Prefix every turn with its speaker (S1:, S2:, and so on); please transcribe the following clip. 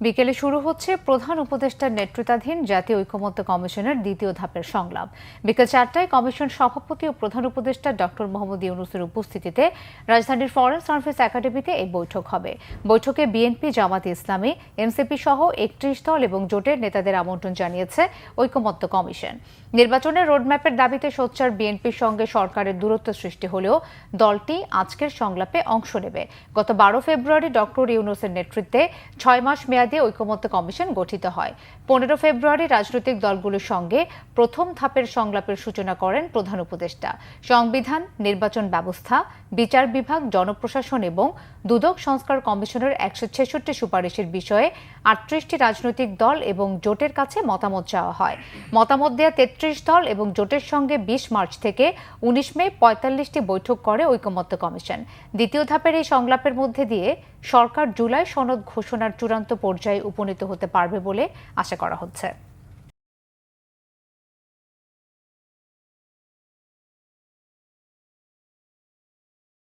S1: বিকেলে শুরু হচ্ছে প্রধান উপদেষ্টার নেতৃত্বাধীন জাতীয় ঐকমত্য কমিশনের দ্বিতীয় ধাপের সংলাপ। বিকেল 4টায় কমিশন সভাপতি ও প্রধান উপদেষ্টা ডক্টর মোহাম্মদ ইউনূসের উপস্থিতিতে রাজধানীর ফরেন সার্ভিস একাডেমিতে এই বৈঠক হবে। বৈঠকে বিএনপি, জামায়াতে ইসলামী, এনসিপি সহ 31 দল এবং জোটের নেতাদের আমন্ত্রণ জানিয়েছে ঐকমত্য কমিশন। নির্বাচনের রোডম্যাপের দাবিতে সোচ্চার বিএনপির সঙ্গে সরকারের দূরত্ব সৃষ্টি হলেও দলটি আজকের সংলাপে অংশ নেবে। গত 12 ফেব্রুয়ারি ডক্টর ইউনূসের নেতৃত্বে 6 মাস মেয়াদী ঐকমত্য কমিশন গঠিত হয়। 15 ফেব্রুয়ারি রাজনৈতিক দলগুলোর সঙ্গে প্রথম ধাপের সংলাপের সূচনা করেন প্রধান উপদেষ্টা। সংবিধান, নির্বাচন ব্যবস্থা, বিচার বিভাগ, জনপ্রশাসন এবং দুদক সংস্কার কমিশনের 166 সুপারিশের বিষয়ে 38টি রাজনৈতিক দল এবং জোটের কাছে মতামত চাওয়া হয়। মতামত দেয়া 33 দল এবং জোটের সঙ্গে 20 মার্চ থেকে 19 মে 45টি বৈঠক করে ঐকমত্য কমিশন। দ্বিতীয় ধাপের এই সংলাপের মধ্যে দিয়ে সরকার জুলাই সনদ ঘোষণার চূড়ান্ত পর্যায়ে উপনীত হতে পারবে বলে আশা করা হচ্ছে।